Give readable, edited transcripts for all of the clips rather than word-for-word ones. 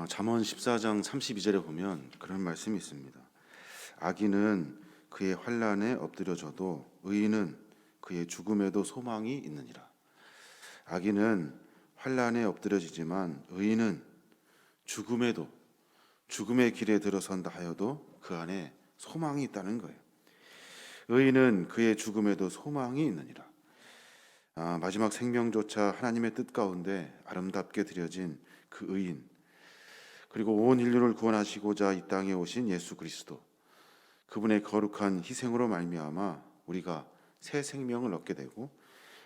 잠언 14장 32절에 보면 그런 말씀이 있습니다. 악인은 그의 환난에 엎드려져도 의인은 그의 죽음에도 소망이 있느니라. 악인은 환난에 엎드려지지만 의인은 죽음의 길에 들어선다 하여도 그 안에 소망이 있다는 거예요. 의인은 그의 죽음에도 소망이 있느니라. 마지막 생명조차 하나님의 뜻 가운데 아름답게 드려진 그 의인, 그리고 온 인류를 구원하시고자 이 땅에 오신 예수 그리스도, 그분의 거룩한 희생으로 말미암아 우리가 새 생명을 얻게 되고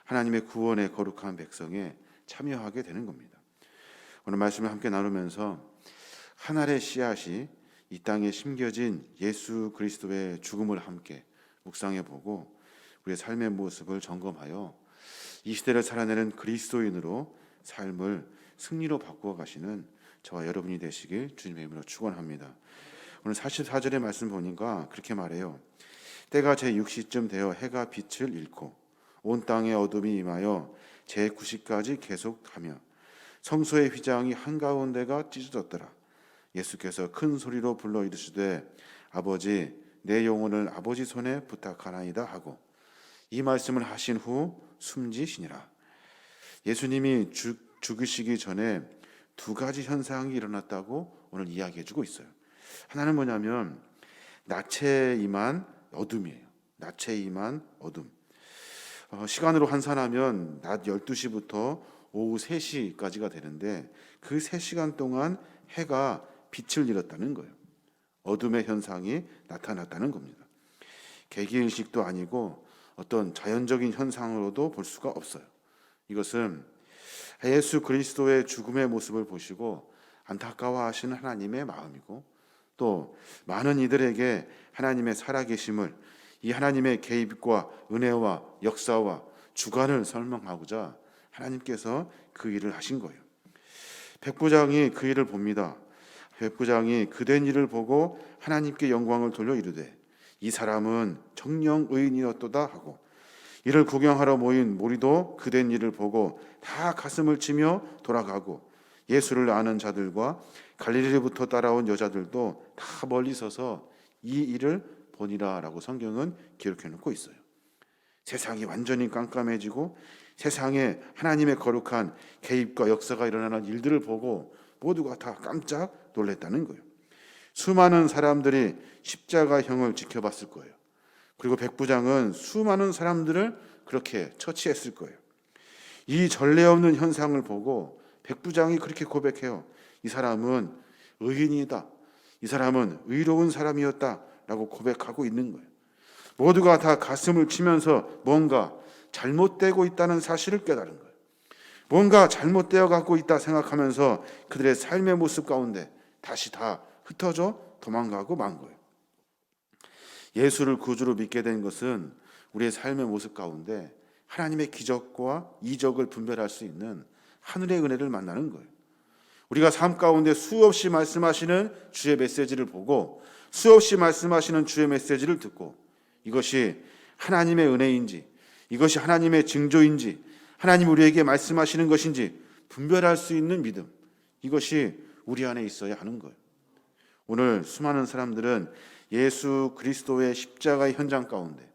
하나님의 구원의 거룩한 백성에 참여하게 되는 겁니다. 오늘 말씀을 함께 나누면서 한 알의 씨앗이 이 땅에 심겨진 예수 그리스도의 죽음을 함께 묵상해 보고 우리의 삶의 모습을 점검하여 이 시대를 살아내는 그리스도인으로 삶을 승리로 바꾸어 가시는 저와 여러분이 되시길 주님의 이름으로 축원합니다. 오늘 44절의 말씀 보니까 그렇게 말해요. 때가 제6시쯤 되어 해가 빛을 잃고 온 땅에 어둠이 임하여 제9시까지 계속하며 성소의 휘장이 한가운데가 찢어졌더라. 예수께서 큰 소리로 불러 이르시되 아버지 내 영혼을 아버지 손에 부탁하나이다 하고 이 말씀을 하신 후 숨지시니라. 예수님이 죽으시기 전에 두 가지 현상이 일어났다고 오늘 이야기해주고 있어요. 하나는 뭐냐면 낮에 임한 어둠이에요. 낮에 임한 어둠. 시간으로 환산하면 낮 12시부터 오후 3시까지가 되는데 그 3시간 동안 해가 빛을 잃었다는 거예요. 어둠의 현상이 나타났다는 겁니다. 개기일식도 아니고 어떤 자연적인 현상으로도 볼 수가 없어요. 이것은 예수 그리스도의 죽음의 모습을 보시고 안타까워하시는 하나님의 마음이고 또 많은 이들에게 하나님의 살아계심을, 이 하나님의 개입과 은혜와 역사와 주관을 설명하고자 하나님께서 그 일을 하신 거예요. 백부장이 그 일을 봅니다. 백부장이 그된 일을 보고 하나님께 영광을 돌려 이르되 이 사람은 정령 의인이었도다 하고 이를 구경하러 모인 무리도 그된 일을 보고 다 가슴을 치며 돌아가고 예수를 아는 자들과 갈릴리부터 따라온 여자들도 다 멀리 서서 이 일을 보니라라고 성경은 기록해 놓고 있어요. 세상이 완전히 깜깜해지고 세상에 하나님의 거룩한 개입과 역사가 일어나는 일들을 보고 모두가 다 깜짝 놀랐다는 거예요. 수많은 사람들이 십자가형을 지켜봤을 거예요. 그리고 백부장은 수많은 사람들을 그렇게 처치했을 거예요. 이 전례 없는 현상을 보고 백부장이 그렇게 고백해요. 이 사람은 의인이다. 이 사람은 의로운 사람이었다라고 고백하고 있는 거예요. 모두가 다 가슴을 치면서 뭔가 잘못되고 있다는 사실을 깨달은 거예요. 뭔가 잘못되어 갖고 있다 생각하면서 그들의 삶의 모습 가운데 다시 다 흩어져 도망가고 만 거예요. 예수를 구주로 믿게 된 것은 우리의 삶의 모습 가운데 하나님의 기적과 이적을 분별할 수 있는 하늘의 은혜를 만나는 거예요. 우리가 삶 가운데 수없이 말씀하시는 주의 메시지를 보고 수없이 말씀하시는 주의 메시지를 듣고 이것이 하나님의 은혜인지 이것이 하나님의 징조인지 하나님 우리에게 말씀하시는 것인지 분별할 수 있는 믿음, 이것이 우리 안에 있어야 하는 거예요. 오늘 수많은 사람들은 예수 그리스도의 십자가의 현장 가운데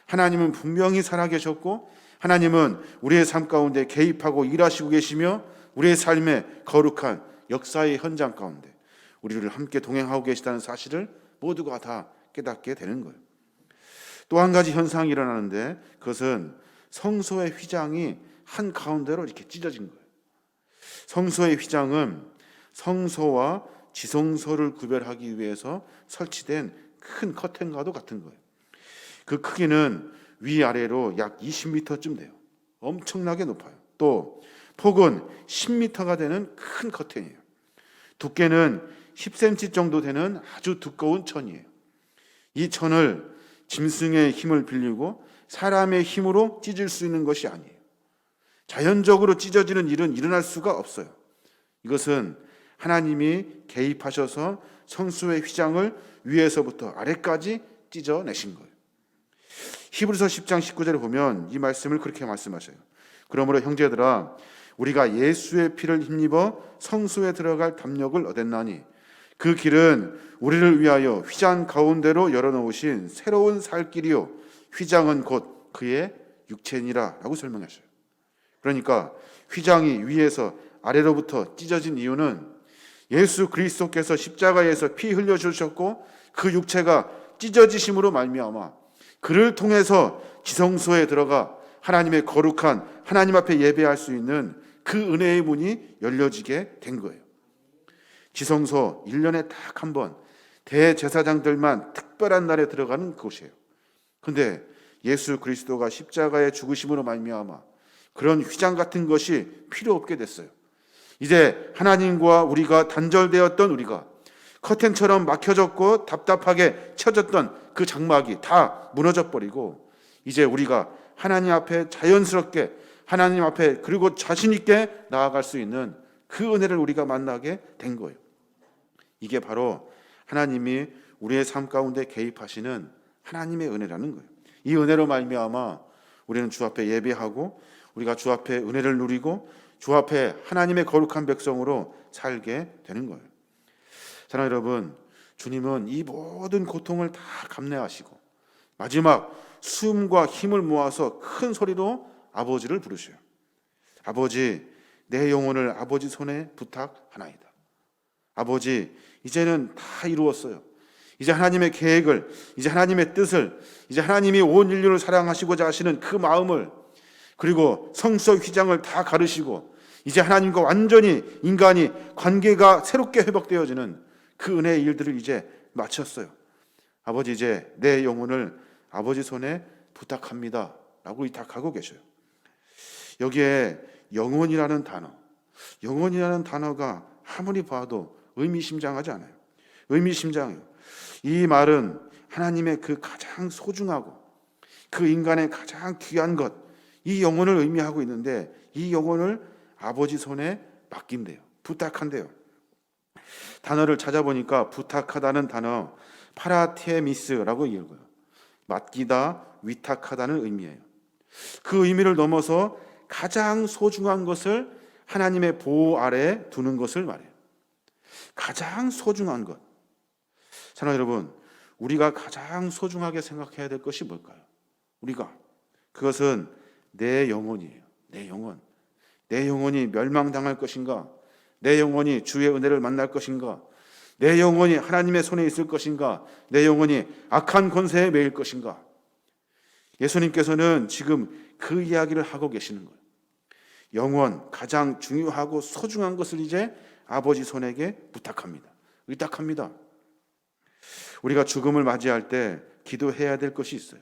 하나님은 분명히 살아계셨고 하나님은 우리의 삶 가운데 개입하고 일하시고 계시며 우리의 삶의 거룩한 역사의 현장 가운데 우리를 함께 동행하고 계시다는 사실을 모두가 다 깨닫게 되는 거예요. 또 한 가지 현상이 일어나는데 그것은 성소의 휘장이 한가운데로 이렇게 찢어진 거예요. 성소의 휘장은 성소와 지성소를 구별하기 위해서 설치된 큰 커튼과도 같은 거예요. 그 크기는 위아래로 약 20m쯤 돼요. 엄청나게 높아요. 또 폭은 10m가 되는 큰 커튼이에요. 두께는 10cm 정도 되는 아주 두꺼운 천이에요. 이 천을 짐승의 힘을 빌리고 사람의 힘으로 찢을 수 있는 것이 아니에요. 자연적으로 찢어지는 일은 일어날 수가 없어요. 이것은 하나님이 개입하셔서 성소의 휘장을 위에서부터 아래까지 찢어내신 거예요. 히브리서 10장 19절에 보면 이 말씀을 그렇게 말씀하셔요. 그러므로 형제들아 우리가 예수의 피를 힘입어 성소에 들어갈 담력을 얻었나니 그 길은 우리를 위하여 휘장 가운데로 열어놓으신 새로운 살 길이요 휘장은 곧 그의 육체니라 라고 설명하셔요. 그러니까 휘장이 위에서 아래로부터 찢어진 이유는 예수 그리스도께서 십자가에서 피 흘려주셨고 그 육체가 찢어지심으로 말미암아 그를 통해서 지성소에 들어가 하나님의 거룩한 하나님 앞에 예배할 수 있는 그 은혜의 문이 열려지게 된 거예요. 지성소 1년에 딱 한 번 대제사장들만 특별한 날에 들어가는 곳이에요. 근데 예수 그리스도가 십자가의 죽으심으로 말미암아 그런 휘장 같은 것이 필요 없게 됐어요. 이제 하나님과 우리가 단절되었던 우리가 커튼처럼 막혀졌고 답답하게 쳐졌던 그 장막이 다 무너져 버리고 이제 우리가 하나님 앞에 자연스럽게 하나님 앞에 그리고 자신 있게 나아갈 수 있는 그 은혜를 우리가 만나게 된 거예요. 이게 바로 하나님이 우리의 삶 가운데 개입하시는 하나님의 은혜라는 거예요. 이 은혜로 말미암아 우리는 주 앞에 예배하고 우리가 주 앞에 은혜를 누리고 주 앞에 하나님의 거룩한 백성으로 살게 되는 거예요. 사랑하는 여러분, 주님은 이 모든 고통을 다 감내하시고 마지막 숨과 힘을 모아서 큰 소리로 아버지를 부르셔요. 아버지, 내 영혼을 아버지 손에 부탁하나이다. 아버지, 이제는 다 이루었어요. 이제 하나님의 계획을, 이제 하나님의 뜻을, 이제 하나님이 온 인류를 사랑하시고자 하시는 그 마음을, 그리고 성서 휘장을 다 가르시고 이제 하나님과 완전히 인간이 관계가 새롭게 회복되어지는 그 은혜의 일들을 이제 마쳤어요. 아버지, 이제 내 영혼을 아버지 손에 부탁합니다 라고 의탁하고 계셔요. 여기에 영혼이라는 단어가 아무리 봐도 의미심장하지 않아요. 의미심장해요. 이 말은 하나님의 그 가장 소중하고 그 인간의 가장 귀한 것, 이 영혼을 의미하고 있는데 이 영혼을 아버지 손에 맡긴대요. 부탁한대요. 단어를 찾아보니까 부탁하다는 단어 파라테미스라고 읽어요. 맡기다, 위탁하다는 의미예요. 그 의미를 넘어서 가장 소중한 것을 하나님의 보호 아래에 두는 것을 말해요. 가장 소중한 것. 사랑하는 여러분, 우리가 가장 소중하게 생각해야 될 것이 뭘까요? 그것은 내 영혼이에요. 내 영혼. 내 영혼이 멸망당할 것인가? 내 영혼이 주의 은혜를 만날 것인가? 내 영혼이 하나님의 손에 있을 것인가? 내 영혼이 악한 권세에 매일 것인가? 예수님께서는 지금 그 이야기를 하고 계시는 거예요. 영혼, 가장 중요하고 소중한 것을 이제 아버지 손에게 부탁합니다. 의탁합니다. 우리가 죽음을 맞이할 때 기도해야 될 것이 있어요.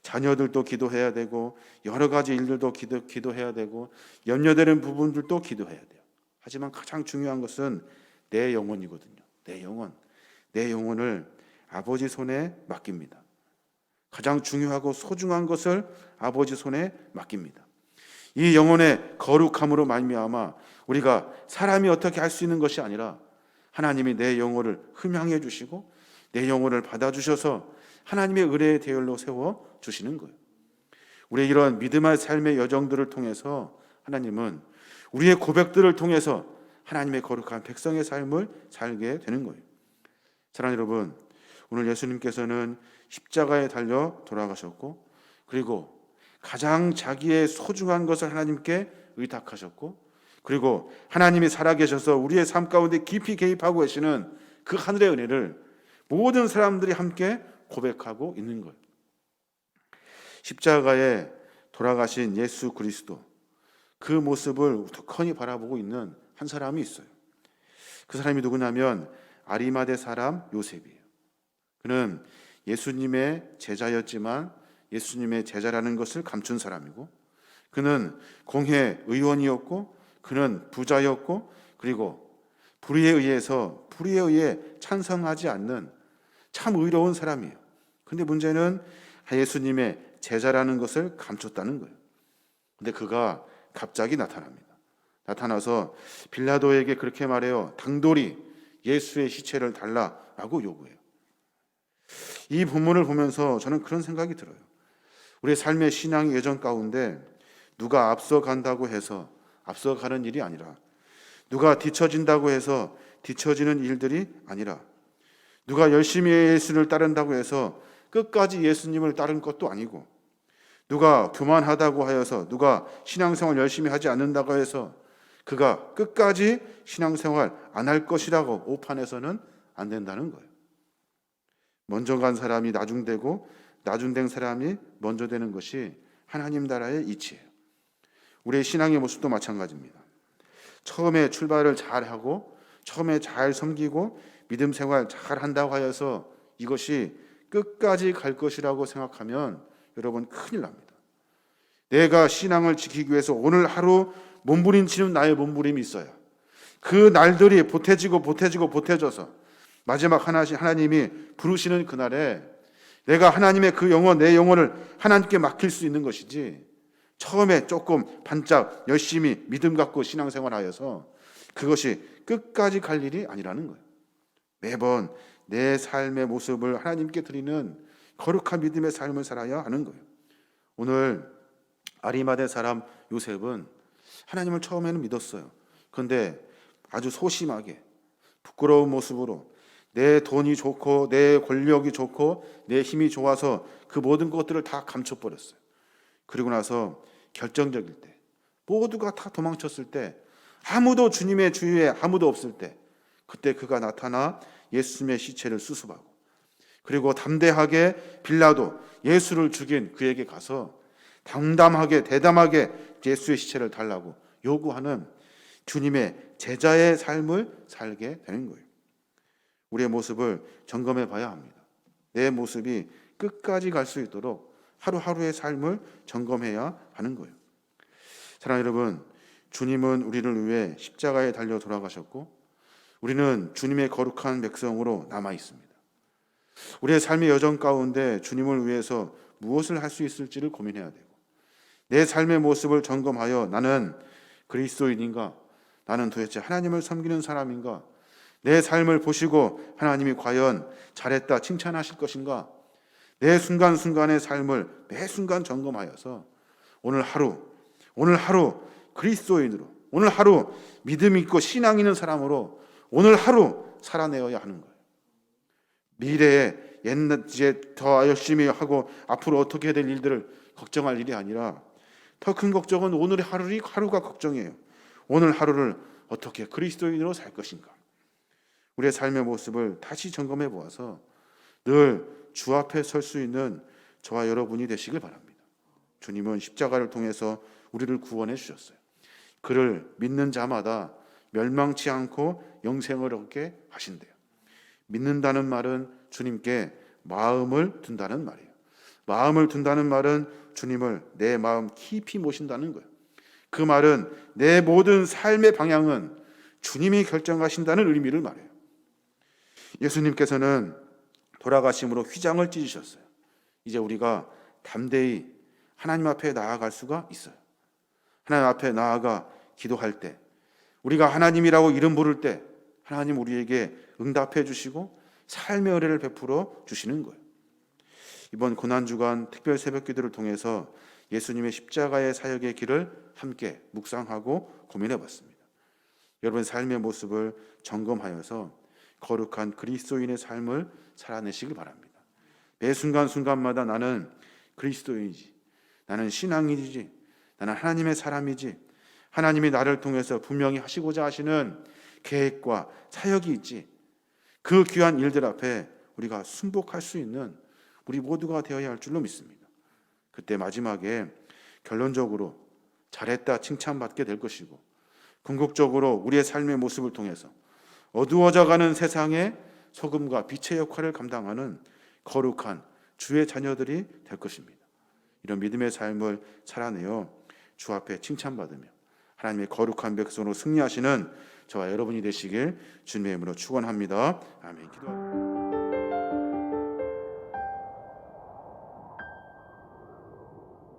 자녀들도 기도해야 되고 여러 가지 일들도 기도해야 되고 염려되는 부분들도 기도해야 돼요. 하지만 가장 중요한 것은 내 영혼이거든요. 내 영혼을 아버지 손에 맡깁니다. 가장 중요하고 소중한 것을 아버지 손에 맡깁니다. 이 영혼의 거룩함으로 말미암아 우리가 사람이 어떻게 할 수 있는 것이 아니라 하나님이 내 영혼을 흠양해 주시고 내 영혼을 받아주셔서 하나님의 의뢰의 대열로 세워주시는 거예요. 우리의 이런 믿음의 삶의 여정들을 통해서 하나님은 우리의 고백들을 통해서 하나님의 거룩한 백성의 삶을 살게 되는 거예요. 사랑하는 여러분, 오늘 예수님께서는 십자가에 달려 돌아가셨고 그리고 가장 자기의 소중한 것을 하나님께 의탁하셨고 그리고 하나님이 살아계셔서 우리의 삶 가운데 깊이 개입하고 계시는 그 하늘의 은혜를 모든 사람들이 함께 고백하고 있는 거예요. 십자가에 돌아가신 예수 그리스도, 그 모습을 우두커니 바라보고 있는 한 사람이 있어요. 그 사람이 누구냐면 아리마대 사람 요셉이에요. 그는 예수님의 제자였지만 예수님의 제자라는 것을 감춘 사람이고 그는 공회 의원이었고 그는 부자였고 그리고 불의에 의해 찬성하지 않는 참 의로운 사람이에요. 근데 문제는 예수님의 제자라는 것을 감췄다는 거예요. 근데 그가 갑자기 나타나서 빌라도에게 그렇게 말해요. 당돌이 예수의 시체를 달라라고 요구해요. 이 본문을 보면서 저는 그런 생각이 들어요. 우리의 삶의 신앙의 여정 가운데 누가 앞서간다고 해서 앞서가는 일이 아니라, 누가 뒤처진다고 해서 뒤처지는 일들이 아니라, 누가 열심히 예수를 따른다고 해서 끝까지 예수님을 따른 것도 아니고, 누가 교만하다고 하여서, 누가 신앙생활 열심히 하지 않는다고 해서 그가 끝까지 신앙생활 안 할 것이라고 오판해서는 안 된다는 거예요. 먼저 간 사람이 나중되고 나중된 사람이 먼저 되는 것이 하나님 나라의 이치예요. 우리의 신앙의 모습도 마찬가지입니다. 처음에 출발을 잘하고 처음에 잘 섬기고 믿음 생활 잘한다고 하여서 이것이 끝까지 갈 것이라고 생각하면 여러분 큰일 납니다. 내가 신앙을 지키기 위해서 오늘 하루 몸부림치는 나의 몸부림이 있어야 그 날들이 보태져서 마지막 하나님이 부르시는 그날에 내가 하나님의 그 영혼, 내 영혼을 하나님께 맡길 수 있는 것이지, 처음에 조금 반짝 열심히 믿음 갖고 신앙생활하여서 그것이 끝까지 갈 일이 아니라는 거예요. 매번 내 삶의 모습을 하나님께 드리는 거룩한 믿음의 삶을 살아야 하는 거예요. 오늘 아리마대 사람 요셉은 하나님을 처음에는 믿었어요. 그런데 아주 소심하게 부끄러운 모습으로 내 돈이 좋고 내 권력이 좋고 내 힘이 좋아서 그 모든 것들을 다 감춰버렸어요. 그리고 나서 결정적일 때, 모두가 다 도망쳤을 때, 아무도 주님의 주위에 아무도 없을 때, 그때 그가 나타나 예수님의 시체를 수습하고, 그리고 담대하게 빌라도 예수를 죽인 그에게 가서 담담하게 대담하게 예수의 시체를 달라고 요구하는 주님의 제자의 삶을 살게 되는 거예요. 우리의 모습을 점검해 봐야 합니다. 내 모습이 끝까지 갈 수 있도록 하루하루의 삶을 점검해야 하는 거예요. 사랑하는 여러분, 주님은 우리를 위해 십자가에 달려 돌아가셨고 우리는 주님의 거룩한 백성으로 남아 있습니다. 우리의 삶의 여정 가운데 주님을 위해서 무엇을 할 수 있을지를 고민해야 되고, 내 삶의 모습을 점검하여 나는 그리스도인인가? 나는 도대체 하나님을 섬기는 사람인가? 내 삶을 보시고 하나님이 과연 잘했다 칭찬하실 것인가? 내 순간순간의 삶을 매 순간 점검하여서 오늘 하루 그리스도인으로, 오늘 하루 믿음 있고 신앙 있는 사람으로 오늘 하루 살아내어야 하는 거예요. 미래에 이제 더 열심히 하고 앞으로 어떻게 해야 될 일들을 걱정할 일이 아니라, 더 큰 걱정은 오늘 하루가 걱정이에요. 오늘 하루를 어떻게 그리스도인으로 살 것인가? 우리의 삶의 모습을 다시 점검해 보아서 늘 주 앞에 설 수 있는 저와 여러분이 되시길 바랍니다. 주님은 십자가를 통해서 우리를 구원해 주셨어요. 그를 믿는 자마다 멸망치 않고 영생을 얻게 하신대요. 믿는다는 말은 주님께 마음을 둔다는 말이에요. 마음을 둔다는 말은 주님을 내 마음 깊이 모신다는 거예요. 그 말은 내 모든 삶의 방향은 주님이 결정하신다는 의미를 말해요. 예수님께서는 돌아가심으로 휘장을 찢으셨어요. 이제 우리가 담대히 하나님 앞에 나아갈 수가 있어요. 하나님 앞에 나아가 기도할 때, 우리가 하나님이라고 이름 부를 때 하나님 우리에게 응답해 주시고 삶의 은혜를 베풀어 주시는 거예요. 이번 고난주간 특별 새벽기도를 통해서 예수님의 십자가의 사역의 길을 함께 묵상하고 고민해 봤습니다. 여러분의 삶의 모습을 점검하여서 거룩한 그리스도인의 삶을 살아내시길 바랍니다. 매 순간순간마다 나는 그리스도인이지, 나는 신앙인이지, 나는 하나님의 사람이지, 하나님이 나를 통해서 분명히 하시고자 하시는 계획과 사역이 있지, 그 귀한 일들 앞에 우리가 순복할 수 있는 우리 모두가 되어야 할 줄로 믿습니다. 그때 마지막에 결론적으로 잘했다 칭찬받게 될 것이고, 궁극적으로 우리의 삶의 모습을 통해서 어두워져가는 세상에 소금과 빛의 역할을 감당하는 거룩한 주의 자녀들이 될 것입니다. 이런 믿음의 삶을 살아내어 주 앞에 칭찬받으며 하나님의 거룩한 백성으로 승리하시는 저와 여러분이 되시길 주님의 이름으로 축원합니다. 아멘. 기도합니다.